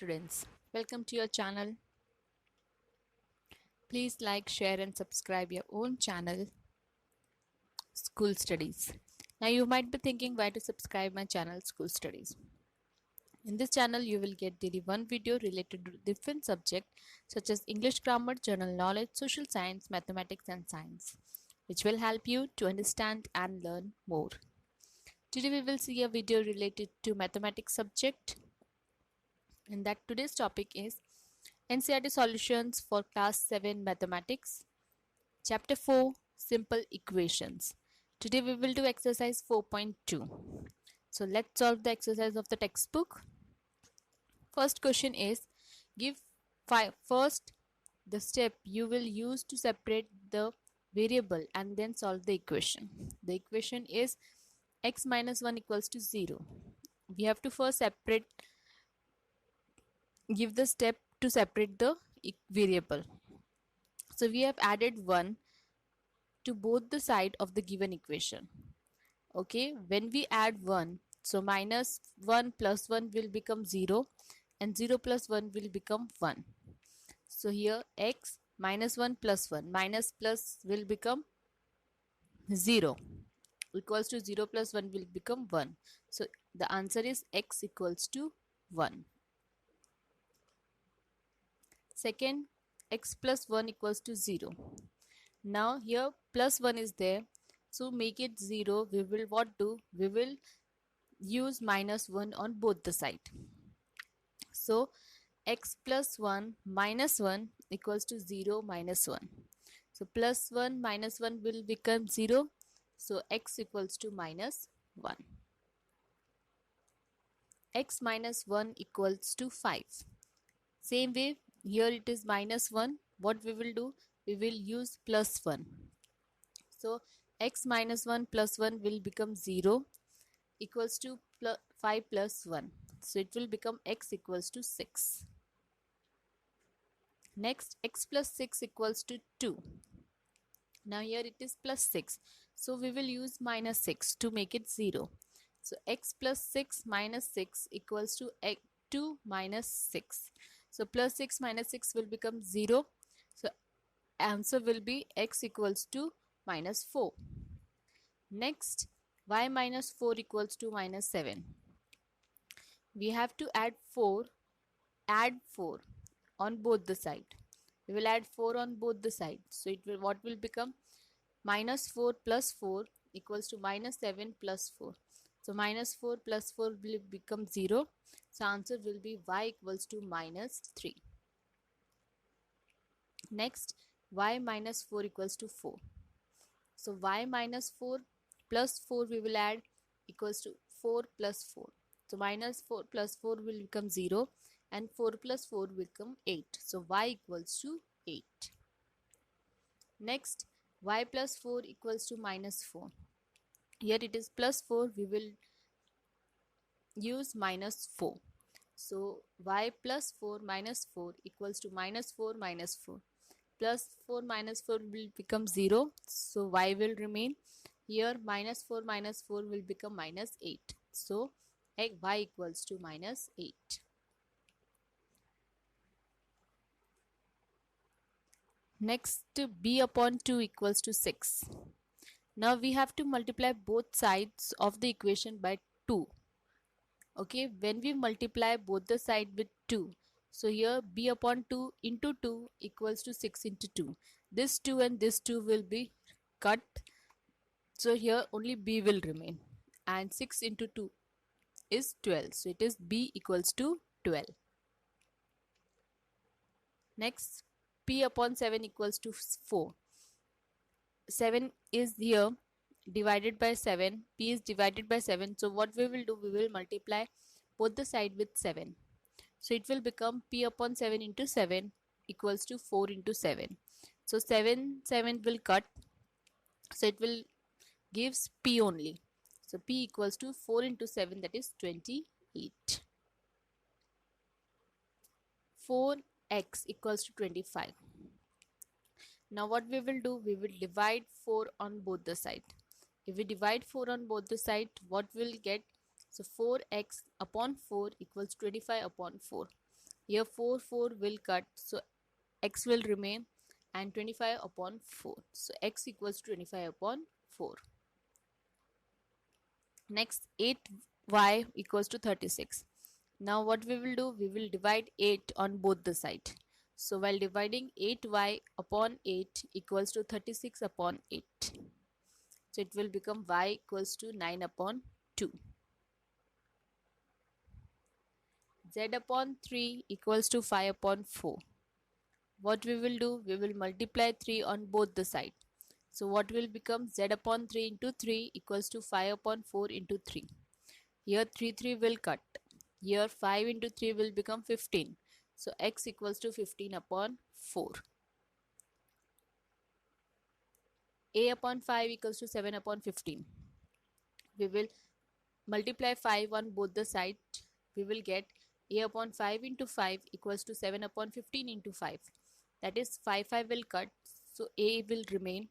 students, welcome to your channel. Please like, share and subscribe your own channel School Studies. Now you might be thinking why to subscribe my channel School Studies. In this channel you will get daily one video related to different subjects such as English grammar, general knowledge, social science, mathematics and science, which will help you to understand and learn more. Today we will see a video related to mathematics subject, and that today's topic is NCERT solutions for class 7 mathematics, chapter 4 simple equations. Today we will do exercise 4.2. So let's solve the exercise of the textbook. First question is, give first the step you will use to separate the variable and then solve the equation. The equation is x minus 1 equals to 0. We have to first give the step to separate the variable. So we have added 1 to both the side of the given equation. Okay, when we add 1, so minus 1 plus 1 will become 0 and 0 plus 1 will become 1. So here x minus 1 plus 1, minus plus will become 0, equals to 0 plus 1 will become 1. So the answer is x equals to 1. Second, x plus 1 equals to 0. Now here plus 1 is there, so make it 0. We will what do? We will use minus 1 on both the side. So x plus 1 minus 1 equals to 0 minus 1. So plus 1 minus 1 will become 0. So x equals to minus 1. X minus 1 equals to 5. Same way, here it is minus 1. What we will do? We will use plus 1. So x minus 1 plus 1 will become 0, equals to 5 plus 1. So it will become x equals to 6. Next, x plus 6 equals to 2. Now here it is plus 6. So we will use minus 6 to make it 0. So x plus 6 minus 6 equals to 2 minus 6. So plus 6 minus 6 will become 0. So answer will be x equals to minus 4. Next, y minus 4 equals to minus 7. We have to add 4 on both the side. We will add 4 on both the sides. So it will, what will become? Minus 4 plus 4 equals to minus 7 plus 4. So minus 4 plus 4 will become 0. So answer will be y equals to minus 3. Next, y minus 4 equals to 4. So y minus 4 plus 4 we will add equals to 4 plus 4. So minus 4 plus 4 will become 0 and 4 plus 4 will become 8. So y equals to 8. Next, y plus 4 equals to minus 4. Here it is plus 4, we will use minus 4. So y plus 4 minus 4 equals to minus 4 minus 4. Plus 4 minus 4 will become 0. So y will remain. Here minus 4 minus 4 will become minus 8. So y equals to minus 8. Next, b upon 2 equals to 6. Now we have to multiply both sides of the equation by 2. Okay, when we multiply both the side with 2, so here b upon 2 into 2 equals to 6 into 2. This 2 and this 2 will be cut. So here only b will remain. And 6 into 2 is 12. So it is b equals to 12. Next, p upon 7 equals to 4. 7 is here divided by 7. P is divided by 7. So what we will do? We will multiply both the side with 7. So it will become p upon 7 into 7 equals to 4 into 7. So 7 will cut. So it will gives p only. So p equals to 4 into 7, that is 28. 4x equals to 25. Now what we will do? We will divide 4 on both the side. If we divide 4 on both the side, what we'll get? So 4x upon 4 equals 25 upon 4. Here 4 will cut, so x will remain, and 25 upon 4. So x equals to 25 upon 4. Next, 8y equals to 36. Now what we will do, we will divide 8 on both the side. So while dividing, 8y upon 8 equals to 36 upon 8. So it will become y equals to 9 upon 2. Z upon 3 equals to 5 upon 4. What we will do, we will multiply 3 on both the sides. So what will become, z upon 3 into 3 equals to 5 upon 4 into 3. Here 3 will cut. Here 5 into 3 will become 15. So x equals to 15 upon 4. A upon 5 equals to 7 upon 15. We will multiply 5 on both the sides. We will get a upon 5 into 5 equals to 7 upon 15 into 5. That is 5 will cut. So a will remain,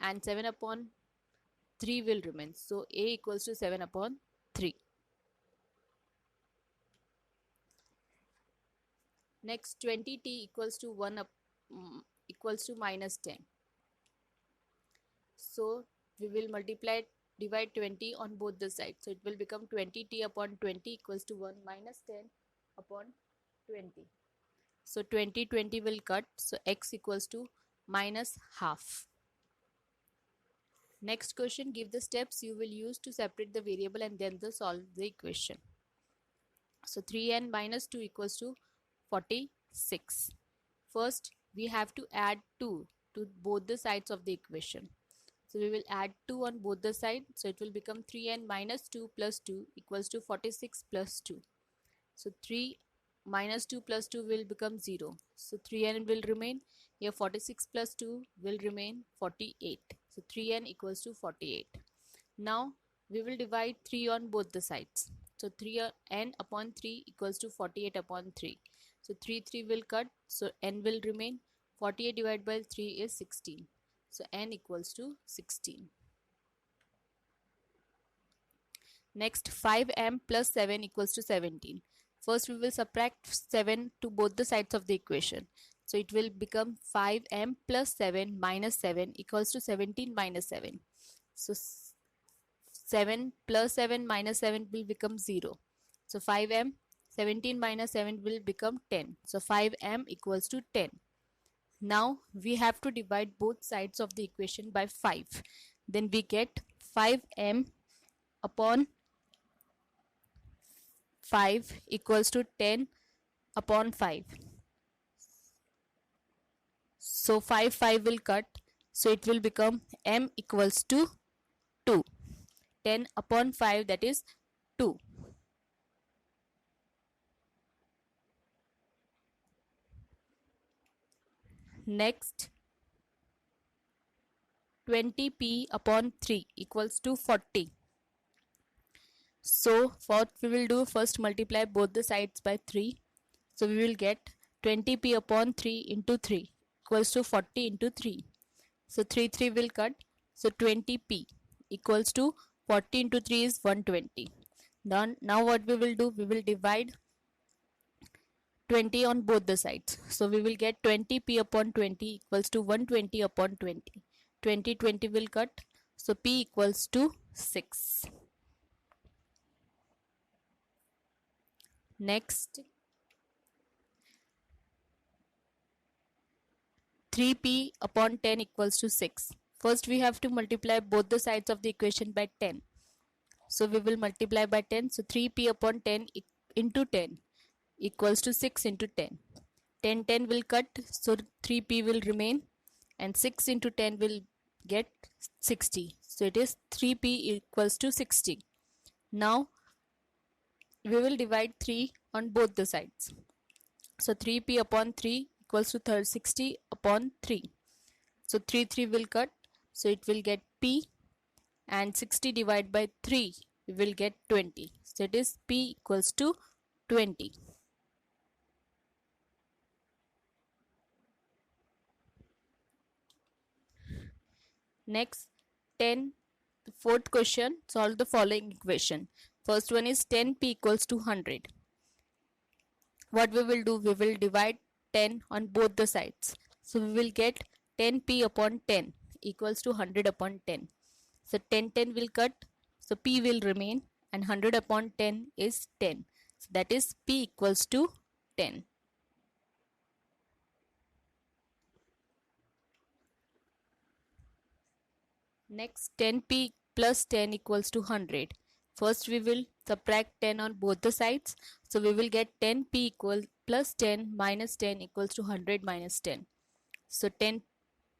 and 7 upon 3 will remain. So a equals to 7 upon 3. Next, 20t equals to 1 equals to minus 10. So we will divide 20 on both the sides. So it will become 20t upon 20 equals to 1 minus 10 upon 20. So 20 will cut. So x equals to minus half. Next question, give the steps you will use to separate the variable and then solve the equation. So 3n minus 2 equals to 46. First, we have to add 2 to both the sides of the equation. So we will add 2 on both the sides. So it will become 3n minus 2 plus 2 equals to 46 plus 2. So 3 minus 2 plus 2 will become 0. So 3n will remain. Here 46 plus 2 will remain 48. So 3n equals to 48. Now we will divide 3 on both the sides. So 3n upon 3 equals to 48 upon 3. So 3 will cut. So n will remain. 48 divided by 3 is 16. So n equals to 16. Next, 5m plus 7 equals to 17. First, we will subtract 7 to both the sides of the equation. So it will become 5m plus 7 minus 7 equals to 17 minus 7. So 7 plus 7 minus 7 will become 0. So 5m, 17 minus 7 will become 10. So 5m equals to 10. Now we have to divide both sides of the equation by 5. Then we get 5m upon 5 equals to 10 upon 5. So 5 will cut. So it will become m equals to 2. 10 upon 5, that is 2. Next, 20p upon 3 equals to 40. So what we will do, first multiply both the sides by 3. So we will get 20p upon 3 into 3 equals to 40 into 3. So 3 will cut. So 20p equals to 40 into 3 is 120. Now what we will do, we will divide 20 on both the sides. So we will get 20p upon 20 equals to 120 upon 20. 20 will cut. So p equals to 6. Next, 3p upon 10 equals to 6. First we have to multiply both the sides of the equation by 10. So we will multiply by 10. So 3p upon 10 into 10 equals to 6 into 10. 10 will cut. So 3p will remain. And 6 into 10 will get 60. So it is 3p equals to 60. Now we will divide 3 on both the sides. So 3p upon 3 equals to 60 upon 3. So 3 will cut. So it will get p, and 60 divided by 3 we will get 20. So it is p equals to 20. Next, the fourth question, solve the following equation. First one is 10p equals to 100. what we will do, we will divide 10 on both the sides. So we will get 10p upon 10 equals to 100 upon 10. So 10 will cut, so p will remain, and 100 upon 10 is 10. So that is p equals to 10. Next, 10p plus 10 equals to 100. First we will subtract 10 on both the sides. So we will get 10p equal plus 10 minus 10 equals to 100 minus 10. So 10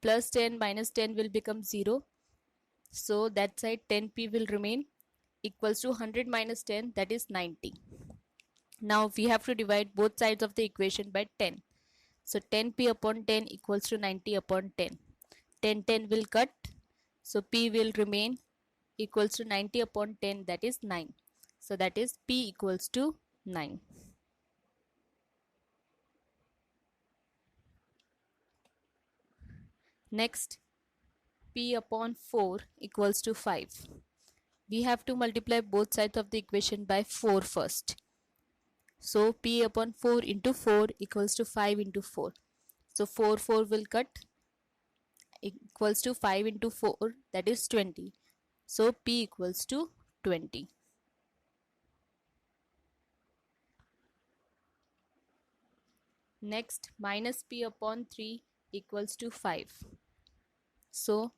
plus 10 minus 10 will become 0. So that side 10p will remain, equals to 100 minus 10, that is 90. Now we have to divide both sides of the equation by 10. So 10p upon 10 equals to 90 upon 10. 10 will cut, so p will remain, equals to 90 upon 10, that is 9. So that is p equals to 9. Next, p upon 4 equals to 5. We have to multiply both sides of the equation by 4 first. So p upon 4 into 4 equals to 5 into 4. So 4 will cut, equals to 5 into 4, that is 20. So p equals to 20. Next, minus p upon 3 equals to 5. So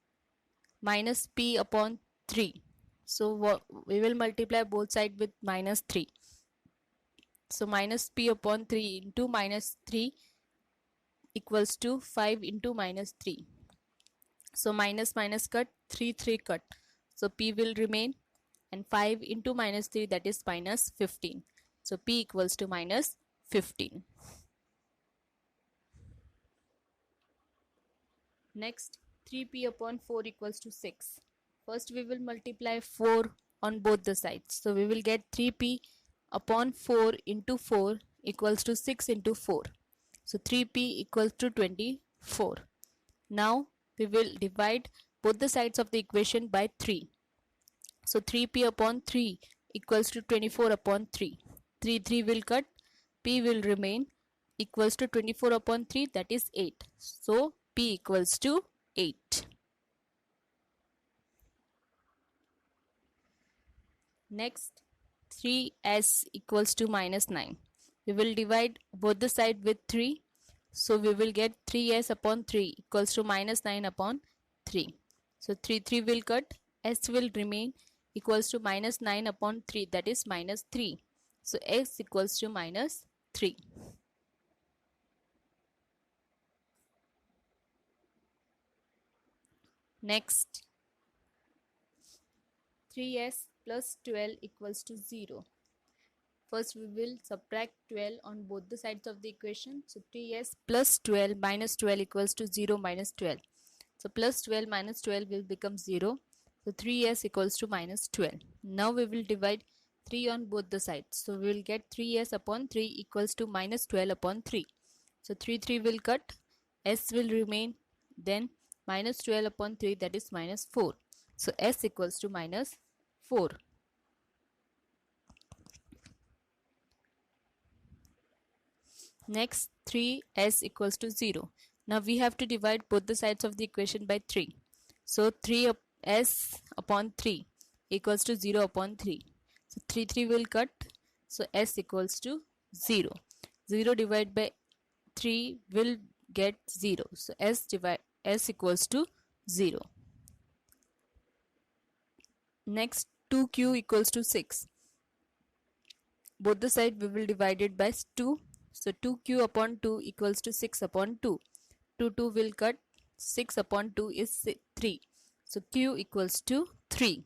minus p upon 3. So we will multiply both sides with minus 3. So minus p upon 3 into minus 3 equals to 5 into minus 3. So minus minus cut, 3 cut. So p will remain, and 5 into minus 3, that is minus 15. So p equals to minus 15. Next, 3p upon 4 equals to 6. First we will multiply 4 on both the sides. So we will get 3p upon 4 into 4 equals to 6 into 4. So 3p equals to 24. Now we will divide both the sides of the equation by 3. So 3p upon 3 equals to 24 upon 3. 3 will cut, p will remain, equals to 24 upon 3, that is 8. So p equals to 8. Next, 3s equals to minus 9. We will divide both the side with 3. So we will get 3s upon 3 equals to minus 9 upon 3. So 3 will cut, s will remain, equals to minus 9 upon 3, that is minus 3. So s equals to minus 3. Next, 3s plus 12 equals to 0. First we will subtract 12 on both the sides of the equation. So 3s plus 12 minus 12 equals to 0 minus 12. So plus 12 minus 12 will become 0. So 3s equals to minus 12. Now we will divide 3 on both the sides. So we will get 3s upon 3 equals to minus 12 upon 3. So 3 will cut, s will remain, then minus 12 upon 3, that is minus 4. So s equals to minus 4. Next, 3s equals to 0. Now we have to divide both the sides of the equation by 3. So 3s upon 3 equals to 0 upon 3. So 3 will cut. So s equals to 0. 0 divided by 3 will get 0. So s equals to 0. Next, 2q equals to 6. Both the side we will divide it by 2. So 2q upon 2 equals to 6 upon 2. 2 will cut, 6 upon 2 is 3. So q equals to 3.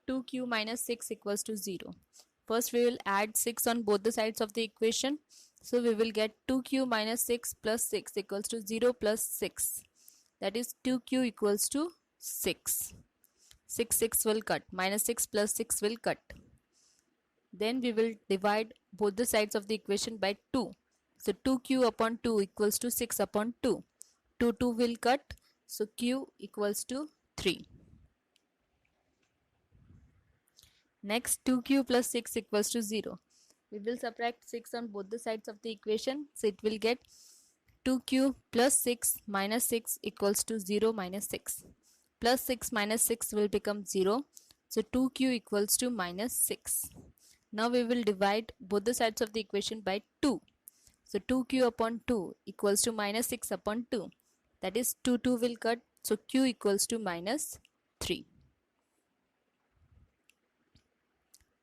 2q minus 6 equals to 0. First we will add 6 on both the sides of the equation. So we will get 2q minus 6 plus 6 equals to 0 plus 6. That is 2q equals to 6. 6 will cut. Minus 6 plus 6 will cut. Then we will divide both the sides of the equation by 2. So 2q upon 2 equals to 6 upon 2. 2 will cut. So q equals to 3. Next, 2q plus 6 equals to 0. We will subtract 6 on both the sides of the equation. So it will get 2q plus 6 minus 6 equals to 0 minus 6. Plus 6 minus 6 will become 0. So 2q equals to minus 6. Now we will divide both the sides of the equation by 2. So 2q upon 2 equals to minus 6 upon 2. That is 2 will cut. So q equals to minus 3.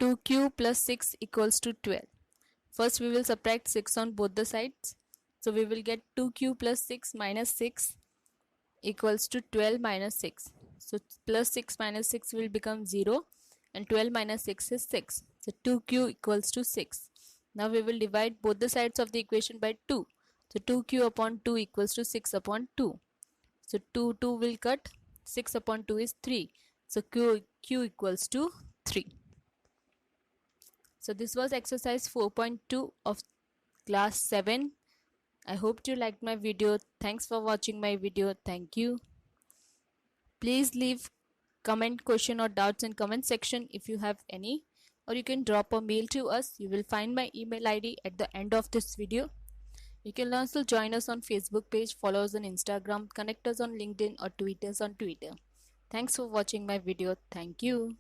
2q plus 6 equals to 12. First we will subtract 6 on both the sides. So we will get 2q plus 6 minus 6 equals to 12 minus 6. So plus 6 minus 6 will become 0 and 12 minus 6 is 6. So 2q equals to 6. Now we will divide both the sides of the equation by 2. So 2q upon 2 equals to 6 upon 2. So 2 will cut. 6 upon 2 is 3. So q equals to 3. So this was exercise 4.2 of class 7. I hope you liked my video. Thanks for watching my video. Thank you. Please leave comment, question or doubts in comment section if you have any, or you can drop a mail to us. You will find my email ID at the end of this video. You can also join us on Facebook page, follow us on Instagram, connect us on LinkedIn or tweet us on Twitter. Thanks for watching my video. Thank you.